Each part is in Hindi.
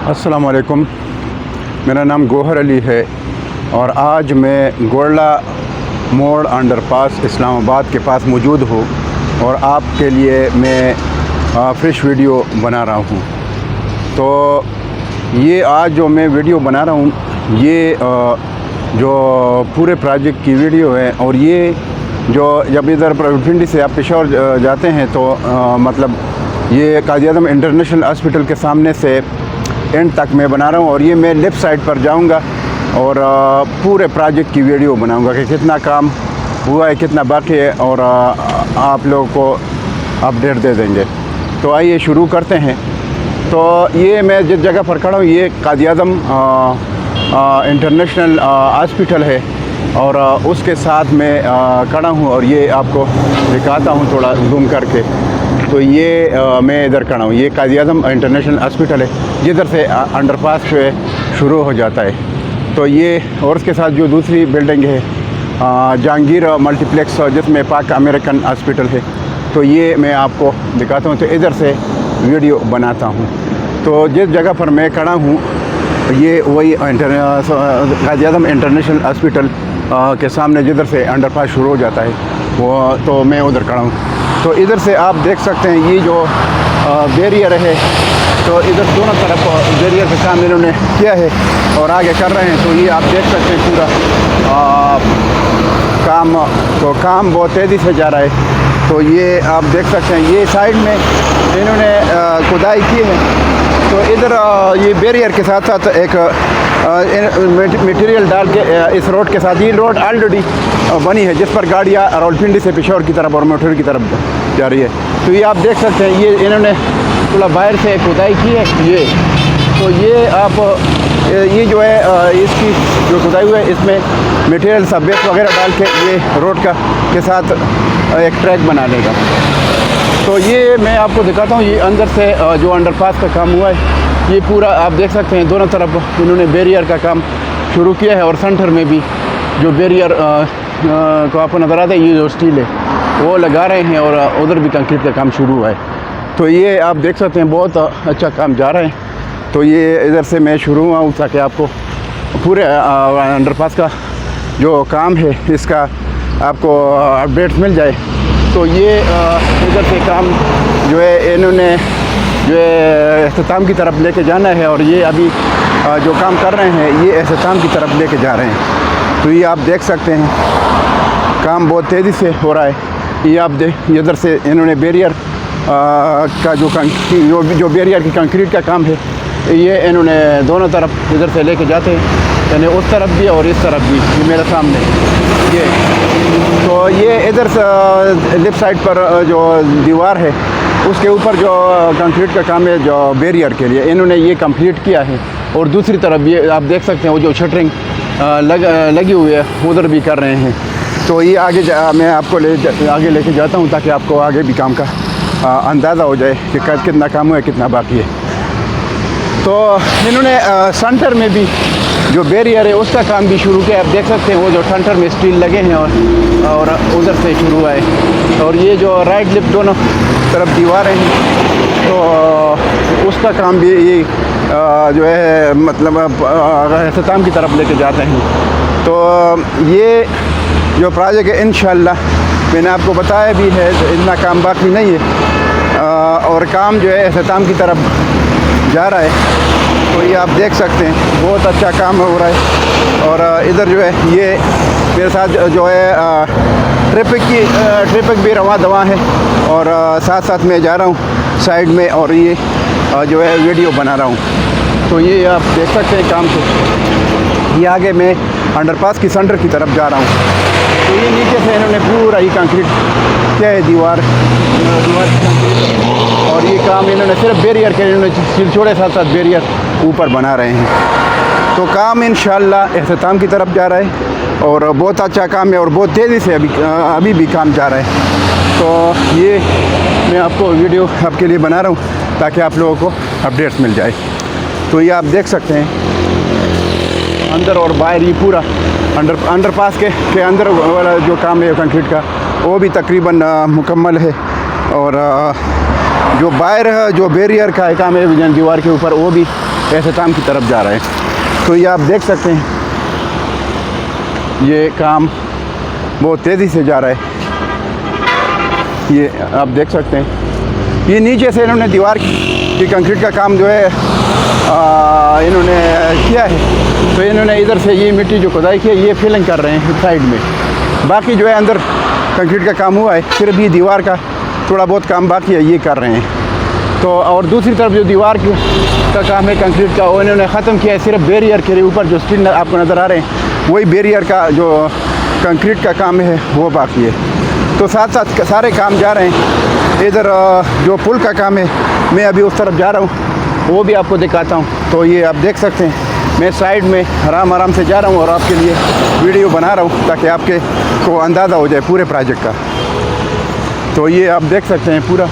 अस्सलाम वालेकुम। मेरा नाम गौहर अली है और आज मैं गोरला मोड़ अंडरपास इस्लामाबाद के पास मौजूद हूँ और आपके लिए मैं फ्रेश वीडियो बना रहा हूँ। तो ये आज जो मैं वीडियो बना रहा हूँ ये जो पूरे प्रोजेक्ट की वीडियो है। और ये जो जब इधर रावलपिंडी से आप पेशावर जाते हैं तो मतलब ये काज़ी-ए-आज़म इंटरनेशनल हॉस्पिटल के सामने से एंड तक मैं बना रहा हूँ। और ये मैं लेफ़्ट साइड पर जाऊँगा और पूरे प्रोजेक्ट की वीडियो बनाऊँगा कि कितना काम हुआ है, कितना बाकी है, और आप लोगों को अपडेट दे देंगे। तो आइए शुरू करते हैं। तो ये मैं जिस जगह पर खड़ा हूँ ये काज़ी-ए-आज़म इंटरनेशनल हॉस्पिटल है और उसके साथ मैं खड़ा हूँ और ये आपको दिखाता हूँ थोड़ा जूम करके। तो ये मैं इधर खड़ा हूँ, ये काज़ी-ए-आज़म इंटरनेशनल हॉस्पिटल है जिधर से अंडरपास से शुरू हो जाता है। तो ये और उसके साथ जो दूसरी बिल्डिंग है जहांगीर मल्टीप्लेक्स जिसमें पाक अमेरिकन हॉस्पिटल है। तो ये मैं आपको दिखाता हूँ, तो इधर से वीडियो बनाता हूँ। तो जिस जगह पर मैं खड़ा हूँ ये वही काज़ी-ए-आज़म इंटरनेशनल हॉस्पिटल के सामने जिधर से अंडरपास शुरू हो जाता है वो, तो मैं उधर खड़ा हूँ। तो इधर से आप देख सकते हैं ये जो बैरियर है, तो इधर दोनों तरफ बैरियर का काम इन्होंने किया है और आगे कर रहे हैं। तो ये आप देख सकते हैं पूरा काम बहुत तेज़ी से जा रहा है। तो ये आप देख सकते हैं ये साइड में इन्होंने खुदाई की है। तो इधर ये बैरियर के साथ साथ एक मटेरियल डाल के इस रोड के साथ, ये रोड ऑलरेडी बनी है जिस पर गाड़ियाँ रावलपिंडी से पेशावर की तरफ और मठूर की तरफ जा रही है। तो ये आप देख सकते हैं ये इन्होंने थोड़ा बाहर से खुदाई की है ये। तो ये आप ये जो है इसकी जो खुदाई हुई है इसमें मटेरियल सब बेस वगैरह डाल के ये रोड का के साथ एक ट्रैक बना देगा। तो ये मैं आपको दिखाता हूँ ये अंदर से जो अंडरपास का काम हुआ है ये पूरा आप देख सकते हैं। दोनों तरफ इन्होंने बैरियर का काम शुरू किया है और सेंटर में भी जो बैरियर को आपको नज़र आता है ये जो स्टील है वो लगा रहे हैं और उधर भी कंक्रीट का काम शुरू हुआ है। तो ये आप देख सकते हैं बहुत अच्छा काम जा रहा है। तो ये इधर से मैं शुरू हुआ हूँ ताकि आपको पूरे अंडरपास का जो काम है इसका आपको अपडेट्स मिल जाए। तो ये इधर से काम जो है इन्होंने जो है अख्ताम की तरफ लेके जाना है और ये अभी जो काम कर रहे हैं ये अख्ताम की तरफ लेके जा रहे हैं। तो ये आप देख सकते हैं काम बहुत तेज़ी से हो रहा है। ये आप देख इधर से इन्होंने बैरियर का जो बैरियर की कंक्रीट का काम है ये इन्होंने दोनों तरफ इधर से लेके जाते हैं, यानी उस तरफ भी और इस तरफ भी। ये मेरे सामने ये, तो ये इधर से लेफ़्ट साइड पर जो दीवार है उसके ऊपर जो कंक्रीट का काम है जो बैरियर के लिए इन्होंने ये कंप्लीट किया है। और दूसरी तरफ ये आप देख सकते हैं वो जो शटरिंग लगी हुई है उधर भी कर रहे हैं। तो ये आगे मैं आपको आगे लेके जाता हूँ ताकि आपको आगे भी काम का अंदाज़ा हो जाए कि कितना काम हुआ है कितना बाकी है। तो इन्होंने सेंटर में भी जो बैरियर है उसका काम भी शुरू किया। आप देख सकते हैं वो जो सेंटर में स्टील लगे हैं और उधर से शुरू हुआ है। और ये जो राइट लेफ्ट दोनों तरफ दीवारें हैं तो उसका काम भी ये जो है मतलब अख्ताम की तरफ लेके जाते हैं। तो ये जो प्रोजेक्ट है इंशाल्लाह मैंने आपको बताया भी है तो इतना काम बाकी नहीं है और काम जो है अख्ताम की तरफ जा रहा है। तो ये आप देख सकते हैं बहुत अच्छा काम हो रहा है। और इधर जो है ये मेरे साथ जो है ट्रैफिक भी रवा दवा है और साथ साथ मैं जा रहा हूँ साइड में और ये जो है वीडियो बना रहा हूँ। तो ये आप देख सकते हैं काम को। ये आगे मैं अंडरपास की सेंटर की तरफ जा रहा हूँ। तो ये नीचे से इन्होंने पूरा ही कंक्रीट किया है दीवार और ये काम इन्होंने सिर्फ बैरियर के इन्होंने सिलछोड़े साथ साथ बैरियर ऊपर बना रहे हैं। तो काम इंशाल्लाह अख्ताम की तरफ जा रहा है और बहुत अच्छा काम है और बहुत तेज़ी से अभी भी काम जा रहा है। तो ये मैं आपको वीडियो आपके लिए बना रहा हूँ ताकि आप लोगों को अपडेट्स मिल जाए। तो ये आप देख सकते हैं अंदर और बाहर ये पूरा अंडरपास के अंदर वाला जो काम है कंक्रीट का वो भी तकरीबन मुकम्मल है। और जो बाहर जो बैरियर का काम है दीवार के ऊपर वो भी अख्ताम की तरफ जा रहा है। तो ये आप देख सकते हैं, ये काम बहुत तेज़ी से जा रहा है। ये आप देख सकते हैं, ये नीचे से इन्होंने दीवार की कंक्रीट का काम जो है इन्होंने किया है। तो इन्होंने इधर से ये मिट्टी जो खुदाई की है ये फिलिंग कर रहे हैं साइड में। बाकी जो है अंदर कंक्रीट का काम हुआ है, सिर्फ ये दीवार का थोड़ा बहुत काम बाकी है, ये कर रहे हैं। तो और दूसरी तरफ जो दीवार का काम है कंक्रीट का, वो इन्होंने ख़त्म किया है। सिर्फ बैरियर के ऊपर जो स्टील आपको नज़र आ रहे हैं, वही बैरियर का जो कंक्रीट का काम है वो बाकी है। तो साथ साथ सारे काम जा रहे हैं। इधर जो पुल का काम है, मैं अभी उस तरफ जा रहा हूँ, वो भी आपको दिखाता हूँ। तो ये आप देख सकते हैं, मैं साइड में आराम से जा रहा हूँ और आपके लिए वीडियो बना रहा हूँ ताकि आपके को अंदाज़ा हो जाए पूरे प्रोजेक्ट का। तो ये आप देख सकते हैं पूरा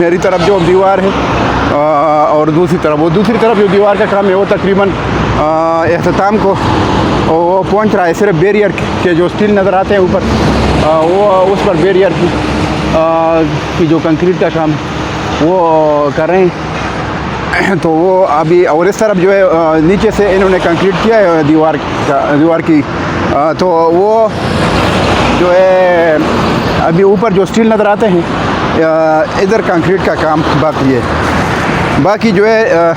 मेरी तरफ जो दीवार है और दूसरी तरफ जो दीवार का काम है वो तकरीबन अख्ताम को वो पहुंच रहा है। सिर्फ बैरियर के जो स्टील नज़र आते हैं ऊपर, वो उस पर बैरियर की जो कंक्रीट का काम वो कर रहे हैं। तो वो अभी, और इस तरफ जो है नीचे से इन्होंने कंक्रीट किया है दीवार की, तो वो जो है अभी ऊपर जो स्टील नज़र आते हैं, इधर कंक्रीट का काम बाकी है। बाकी जो है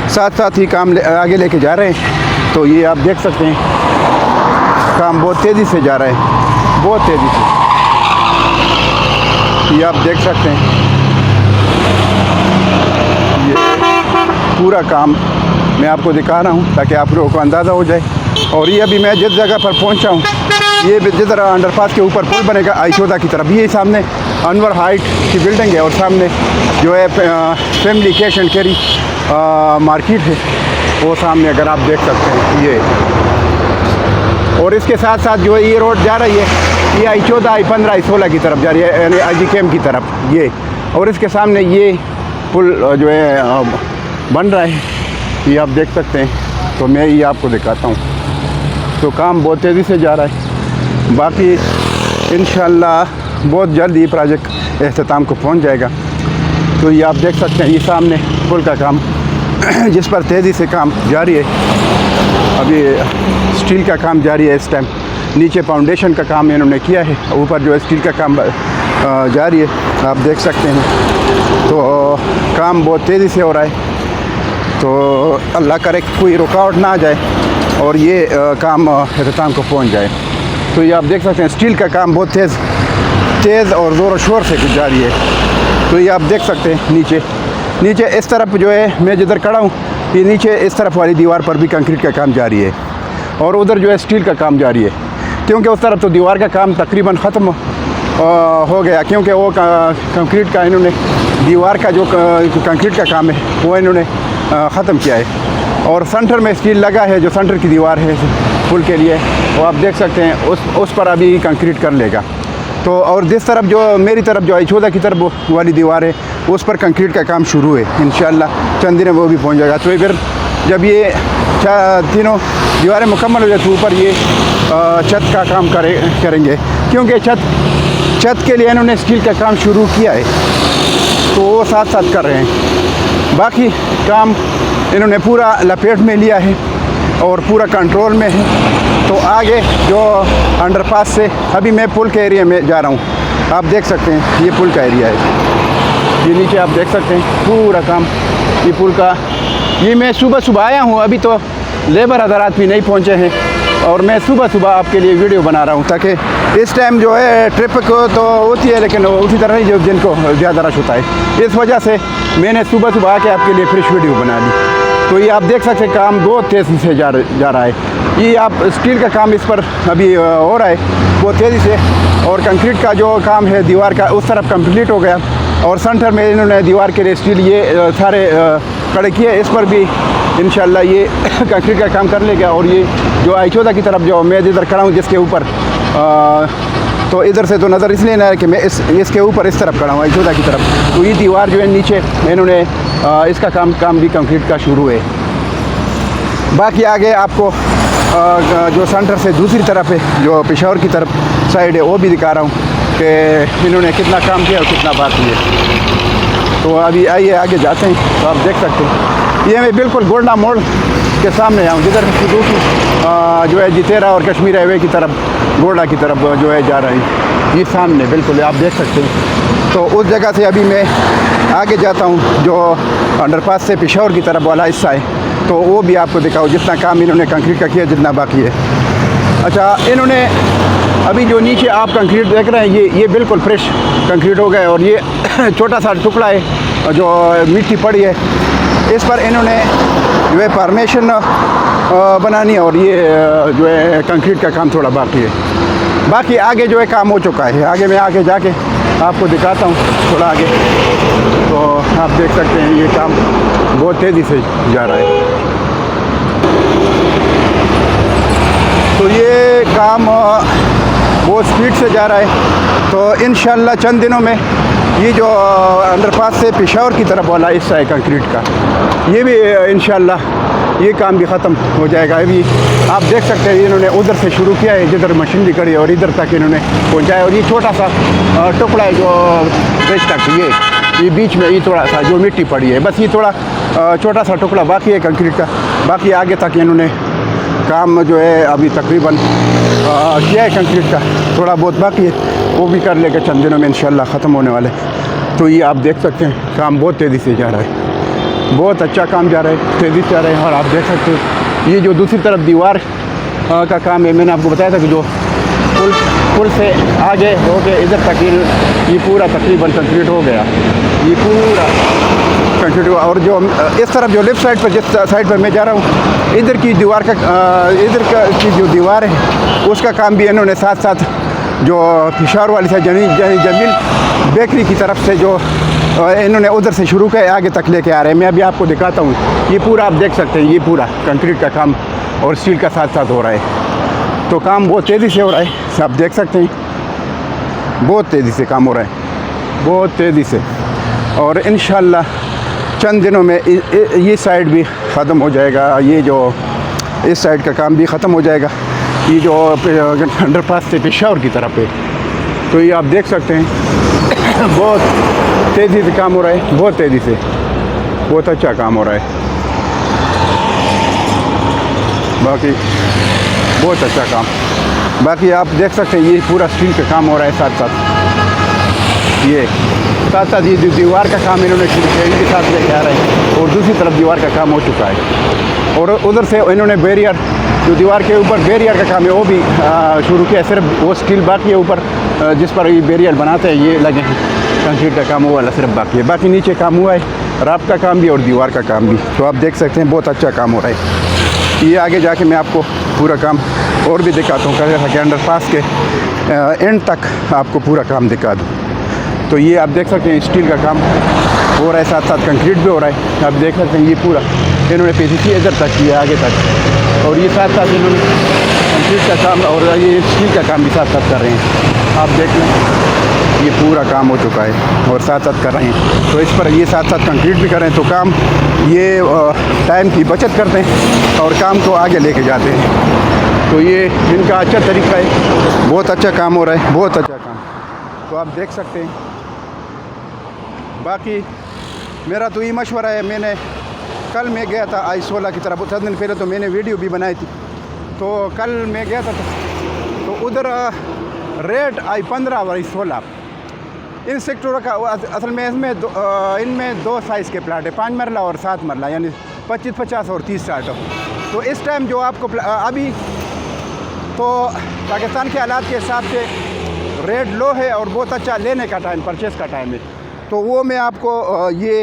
साथ साथ ही काम आगे लेके जा रहे हैं। तो ये आप देख सकते हैं, काम बहुत तेज़ी से जा रहा है, बहुत तेज़ी से। ये आप देख सकते हैं, ये पूरा काम मैं आपको दिखा रहा हूँ ताकि आप लोगों को अंदाज़ा हो जाए। और ये अभी मैं जिस जगह पर पहुँचा हूँ, ये जिधर अंडरपास के ऊपर पुल बनेगा आईचोदा की तरफ, ये सामने अनवर हाइट की बिल्डिंग है और सामने जो है family cash and carry market है, वो सामने अगर आप देख सकते हैं ये। और इसके साथ साथ जो है ये रोड जा रही है, ये I14, I15, I16 की तरफ जा रही है, यानी IG कैम्प की तरफ ये। और इसके सामने ये पुल जो है बन रहा है, ये आप देख सकते हैं। तो मैं ये आपको दिखाता हूँ। तो काम बहुत तेज़ी से जा रहा है। बाकी इंशाअल्लाह बहुत जल्द ये प्रोजेक्ट अख्ताम को पहुँच जाएगा। तो ये आप देख सकते हैं, ये सामने पुल का काम जिस पर तेज़ी से काम जारी है। अभी स्टील का काम जारी है इस टाइम। नीचे फाउंडेशन का काम इन्होंने किया है, ऊपर जो है स्टील का काम जारी है, आप देख सकते हैं। तो काम बहुत तेज़ी से हो रहा है। तो अल्लाह करे कोई रुकावट ना आ जाए और ये काम अख्ताम को पहुंच जाए। तो ये आप देख सकते हैं, स्टील का काम बहुत तेज़ और ज़ोर शोर से जारी है। तो ये आप देख सकते हैं नीचे इस तरफ जो है मैं जिधर खड़ा हूँ, ये नीचे इस तरफ वाली दीवार पर भी कंक्रीट का काम जारी है और उधर जो है स्टील का काम जारी है। क्योंकि उस तरफ तो दीवार का काम तकरीबन ख़त्म हो गया, क्योंकि वो कंक्रीट का इन्होंने दीवार का जो कंक्रीट का काम है वो इन्होंने ख़त्म किया है। और सेंटर में स्टील लगा है, जो सेंटर की दीवार है पुल के लिए, वो आप देख सकते हैं उस पर अभी कंक्रीट कर लेगा। तो और जिस तरफ जो मेरी तरफ जो I14 की तरफ वाली दीवार है, उस पर कंक्रीट का काम शुरू है। इंशाअल्लाह चंद दिन में वो भी पहुंच जाएगा। तो फिर जब ये तीनों दीवारें मुकम्मल हो जाए तो ऊपर ये छत का काम करेंगे, क्योंकि छत के लिए इन्होंने स्टील का काम शुरू किया है, तो वो साथ साथ कर रहे हैं। बाकी काम इन्होंने पूरा लपेट में लिया है और पूरा कंट्रोल में है। तो आगे जो अंडरपास से अभी मैं पुल के एरिया में जा रहा हूँ, आप देख सकते हैं ये पुल का एरिया है। ये नीचे आप देख सकते हैं पूरा काम ये पुल का। ये मैं सुबह आया हूँ, अभी तो लेबर हज़रात भी नहीं पहुँचे हैं और मैं सुबह आपके लिए वीडियो बना रहा हूँ ताकि इस टाइम जो है ट्रिप को तो होती है, लेकिन उसी तरह ही जो दिन को ज़्यादा रश होता है। इस वजह से मैंने सुबह आके आपके लिए फ्रेश वीडियो बना ली। तो ये आप देख सकते हैं काम बहुत तेज़ी से जा रहा है। ये आप स्टील का काम इस पर अभी हो रहा है बहुत तेज़ी से, और कंक्रीट का जो काम है दीवार का उस तरफ कंप्लीट हो गया। और सेंटर में इन्होंने दीवार के लिए स्टील ये सारे खड़े किए, इस पर भी इंशाल्लाह ये कंक्रीट का काम कर लेगा। और ये जो I14 की तरफ जो मैं इधर खड़ा हूँ जिसके ऊपर, तो इधर से तो नज़र इसलिए ना है कि मैं इसके ऊपर इस तरफ खड़ा हूँ I14 की तरफ। तो ये दीवार जो है नीचे इन्होंने इसका काम भी कंक्रीट का शुरू है। बाकी आगे आपको जो सेंटर से दूसरी तरफ है, जो पेशावर की तरफ साइड है, वो भी दिखा रहा हूँ कि इन्होंने कितना काम किया और कितना बात की है। तो अभी आइए आगे जाते हैं। तो आप देख सकते हैं ये मैं बिल्कुल गोल्डा मोड़ के सामने आऊँ, जिधर जो है जितेरा और कश्मीर हाईवे की तरफ, गोल्डा की तरफ जो है जा रहा है, ये सामने बिल्कुल आप देख सकते हैं। तो उस जगह से अभी मैं आगे जाता हूँ जो अंडरपास से पेशावर की तरफ वाला हिस्सा है, तो वो भी आपको दिखाओ जितना काम इन्होंने कंक्रीट का किया, जितना बाकी है। अच्छा, इन्होंने अभी जो नीचे आप कंक्रीट देख रहे हैं ये बिल्कुल फ्रेश कंक्रीट हो गया, और ये छोटा सा टुकड़ा है जो मिट्टी पड़ी है, इस पर इन्होंने जो है फॉर्मेशन बनानी है, और ये जो है कंक्रीट का काम थोड़ा बाकी है। बाकी आगे जो है काम हो चुका है। आगे मैं आगे जाके आपको दिखाता हूँ थोड़ा आगे। तो आप देख सकते हैं ये काम बहुत तेज़ी से जा रहा है। तो ये काम बहुत स्पीड से जा रहा है। तो इंशाल्लाह चंद दिनों में ये जो अंडरपास से पेशावर की तरफ वाला हिस्सा है कंक्रीट का, ये भी इंशाल्लाह ये काम भी ख़त्म हो जाएगा। अभी आप देख सकते हैं इन्होंने उधर से शुरू किया है जिधर मशीनरी खड़ी है, और इधर तक इन्होंने पहुंचाया, और ये छोटा सा टुकड़ा है जो ब्रिज तक, ये बीच में ये थोड़ा सा जो मिट्टी पड़ी है, बस ये थोड़ा छोटा सा टुकड़ा बाकी है कंक्रीट का। बाकी आगे तक इन्होंने काम जो है अभी तकरीबन किया है कंक्रीट का, थोड़ा बहुत बाकी है, वो भी कर लेकर चंद दिनों में इंशाल्लाह ख़त्म होने वाले। तो ये आप देख सकते हैं काम बहुत तेज़ी से जा रहा है, बहुत अच्छा काम जा रहा है, तेज़ी से जा रहा है। और आप देख सकते हो ये जो दूसरी तरफ दीवार का काम है, मैंने आपको बताया था कि जो पुल से आगे हो गए इधर तक ये पूरा तकरीबन कंक्रीट हो गया, ये पूरा कंक्रीट हुआ। और जो इस तरफ जो लेफ़्ट साइड पर, जिस साइड पर मैं जा रहा हूँ, इधर की दीवार का की जो दीवार है उसका काम भी इन्होंने साथ साथ जो पेशावर वाली से जमील बेकरी की तरफ से जो इन्होंने उधर से शुरू किया आगे तक लेके आ रहे हैं। मैं अभी आपको दिखाता हूँ, ये पूरा आप देख सकते हैं, ये पूरा कंक्रीट का काम और स्टील का साथ साथ हो रहा है। तो काम बहुत तेज़ी से हो रहा है, आप देख सकते हैं, बहुत तेज़ी से काम हो रहा है, बहुत तेज़ी से। और इंशाल्लाह चंद दिनों में ये साइड भी ख़त्म हो जाएगा, ये जो इस साइड का काम भी ख़त्म हो जाएगा, ये जो अंडरपास से पेशावर की तरफ है। तो ये आप देख सकते हैं बहुत तेज़ी से काम हो रहा है, बहुत तेज़ी से, बहुत अच्छा काम हो रहा है। बाकी बहुत अच्छा काम, बाकी आप देख सकते हैं ये पूरा स्टील का काम हो रहा है, साथ साथ ये दीवार का काम इन्होंने शुरू किया, इनके साथ लेके आ रहे हैं। और दूसरी तरफ दीवार का काम हो चुका है, और उधर से इन्होंने बैरियर, जो दीवार के ऊपर बैरियर का काम है वो भी शुरू किया। सिर्फ वो स्टील बाकी है ऊपर, जिस पर ये बैरियर बनाते हैं, ये लगे हैं, कंक्रीट का काम वो वाला सिर्फ बाकी है। बाकी नीचे काम हुआ है, रात का काम भी और दीवार का काम भी। तो आप देख सकते हैं बहुत अच्छा काम हो रहा है। ये आगे जाके मैं आपको पूरा काम और भी दिखाता हूँ, कि अंडरपास के एंड तक आपको पूरा काम दिखा दूँ। तो ये आप देख सकते हैं स्टील का काम हो रहा है, साथ साथ कंक्रीट भी हो रहा है। आप देख सकते हैं ये पूरा इन्होंने पीसीसी इधर तक किया, आगे तक, और ये साथ साथ इन्होंने कंक्रीट का काम और ये स्टील का काम भी साथ साथ कर रहे हैं। आप देख लें ये पूरा काम हो चुका है और साथ साथ कर रहे हैं। तो इस पर ये साथ साथ कंक्रीट भी कर रहे हैं, तो काम ये टाइम की बचत करते हैं और काम को आगे लेके जाते हैं। तो ये इनका अच्छा तरीका है, बहुत अच्छा काम हो रहा है, बहुत अच्छा काम। तो आप देख सकते हैं। बाकी मेरा तो ये मशवरा है, मैंने कल मैं गया था I-16 की तरफ, 7 दिन पहले तो मैंने वीडियो भी बनाई थी। तो कल मैं गया था तो उधर रेट I-15 और I-16 इन सेक्टरों का असल में इनमें दो साइज़ के प्लाट है, 5 मरला और 7 मरला, यानी 25, 50 और 30 स्टार्ट हो। तो इस टाइम जो आपको अभी तो पाकिस्तान के हालात के हिसाब से रेट लो है और बहुत अच्छा लेने का टाइम, परचेस का टाइम है। तो वो मैं आपको ये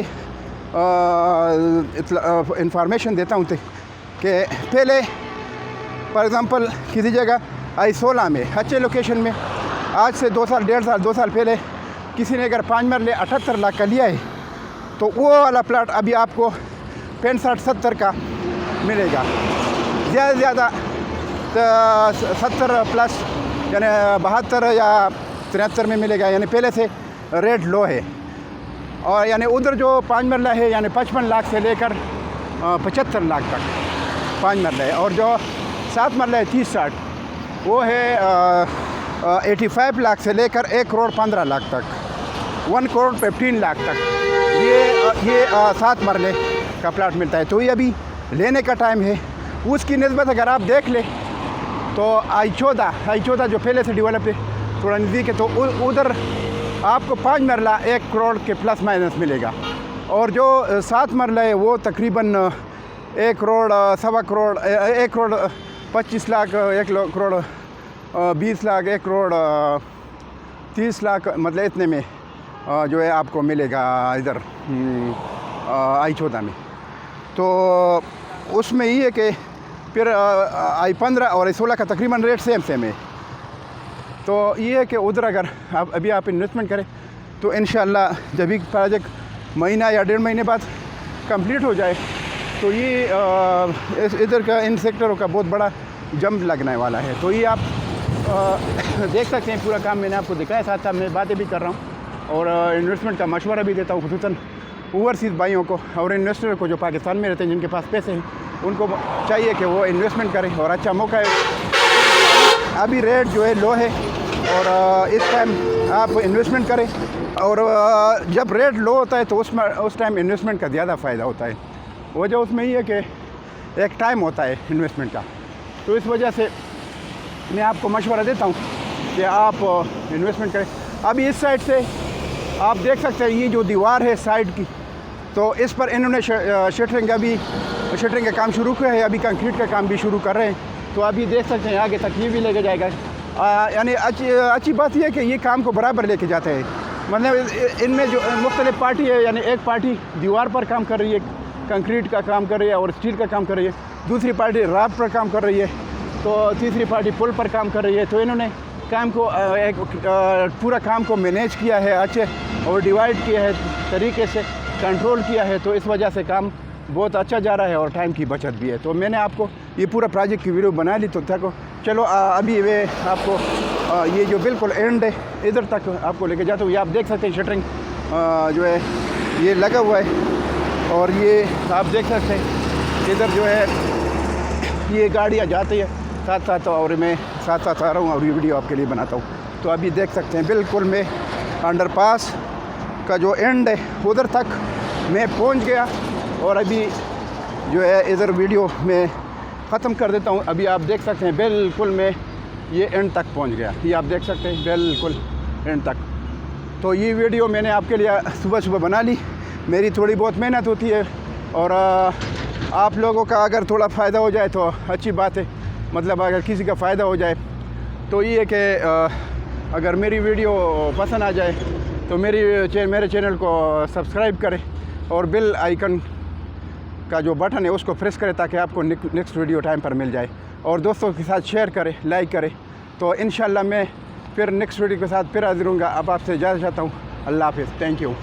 इंफॉर्मेशन देता हूँ कि पहले फॉर एग्ज़ाम्पल किसी जगह I-16 में अच्छे लोकेशन में आज से 2 साल 1.5 साल 2 साल पहले किसी ने अगर 5 मरले 78 लाख का लिया है, तो वो वाला प्लाट अभी आपको 65-70 का मिलेगा, ज़्यादा से ज़्यादा 70 प्लस, यानी 72 या 73 में मिलेगा, यानी पहले से रेट लो है। और यानी उधर जो 5 मरला है यानी 55 लाख से लेकर 75 लाख तक 5 मरला है, और जो 7 मरला है 30-60 वो है 85 लाख से लेकर 1 करोड़ 15 लाख तक, 1 करोड़ 15 लाख तक ये 7 मरले का प्लाट मिलता है। तो ये अभी लेने का टाइम है। उसकी निस्बत अगर आप देख ले तो I14 जो पहले से डेवलप है थोड़ा नज़दीक है, तो उधर आपको 5 मरला 1 करोड़ के प्लस माइनस मिलेगा। और जो 7 मरला है वो तकरीबन 1 करोड़ 1.25 करोड़ 1 करोड़ 25 लाख 1 करोड़ 20 लाख 1 करोड़ 30 लाख मतलब इतने में जो है आपको मिलेगा इधर I14 में। तो उसमें ये है कि फिर I15 और I16 का तकरीबन रेट सेम है। तो ये है कि उधर अगर आप इन्वेस्टमेंट करें तो इंशाअल्लाह जब भी प्रोजेक्ट महीना या 1.5 महीने बाद कंप्लीट हो जाए तो ये इधर का इन सेक्टरों का बहुत बड़ा जंप लगने वाला है। तो ये आप देख सकते हैं पूरा काम मैंने आपको दिखाया, साथ साथ मैं बातें भी कर रहा हूँ और इन्वेस्टमेंट का मशवरा भी देता हूँ खुसूसन ओवरसीज़ भाइयों को और इन्वेस्टर को जो पाकिस्तान में रहते हैं जिनके पास पैसे हैं, उनको चाहिए कि वो इन्वेस्टमेंट करें और अच्छा मौका है। अभी रेट जो है लो है और इस टाइम आप इन्वेस्टमेंट करें और जब रेट लो होता है तो उस टाइम इन्वेस्टमेंट का ज़्यादा फ़ायदा होता है। वजह उसमें ये है कि एक टाइम होता है इन्वेस्टमेंट का। तो इस वजह से मैं आपको मशवरा देता हूँ कि आप इन्वेस्टमेंट करें। अभी इस साइड से आप देख सकते हैं ये जो दीवार है साइड की, तो इस पर इन्होंने शटरिंग का काम शुरू किया है। अभी कंक्रीट का काम भी शुरू कर रहे हैं। तो अभी देख सकते हैं आगे तक ये भी लेके जाएगा। यानी अच्छी बात यह है कि ये काम को बराबर लेके जाते हैं। मतलब इनमें जो मुख्तलिफ पार्टी है, यानी एक पार्टी दीवार पर काम कर रही है, कंक्रीट का काम कर रही है और स्टील का काम कर रही है, दूसरी पार्टी राफ्ट पर काम कर रही है, तो तीसरी पार्टी पुल पर काम कर रही है। तो इन्होंने काम को पूरा काम को मैनेज किया है अच्छे और डिवाइड किया है तरीके से, कंट्रोल किया है। तो इस वजह से काम बहुत अच्छा जा रहा है और टाइम की बचत भी है। तो मैंने आपको ये पूरा प्रोजेक्ट की वीडियो बना ली। तो चलो अभी वे आपको ये जो बिल्कुल एंड है इधर तक आपको लेके जाता हूँ। ये आप देख सकते हैं शटरिंग जो है ये लगा हुआ है और ये आप देख सकते हैं इधर जो है ये गाड़ियाँ जाती है साथ साथ और मैं साथ साथ आ रहा हूँ और ये वीडियो आपके लिए बनाता हूँ। तो अभी देख सकते हैं बिल्कुल मैं अंडरपास का जो एंड है उधर तक मैं पहुँच गया और अभी जो है इधर वीडियो में ख़त्म कर देता हूँ। अभी आप देख सकते हैं बिल्कुल मैं ये एंड तक पहुँच गया। ये आप देख सकते हैं बिल्कुल एंड तक। तो ये वीडियो मैंने आपके लिए सुबह बना ली। मेरी थोड़ी बहुत मेहनत होती है और आप लोगों का अगर थोड़ा फ़ायदा हो जाए तो अच्छी बात है। मतलब अगर किसी का फ़ायदा हो जाए तो ये है कि अगर मेरी वीडियो पसंद आ जाए तो मेरे चैनल को सब्सक्राइब करें और बेल आइकन का जो बटन है उसको प्रेस करें ताकि आपको नेक्स्ट वीडियो टाइम पर मिल जाए। और दोस्तों के साथ शेयर करें, लाइक करें। तो इंशाल्लाह मैं फिर नेक्स्ट वीडियो के साथ फिर हाजिर हूँगा। अब आपसे इजाज़त चाहता हूँ। अल्लाह हाफ़िज़। Thank you.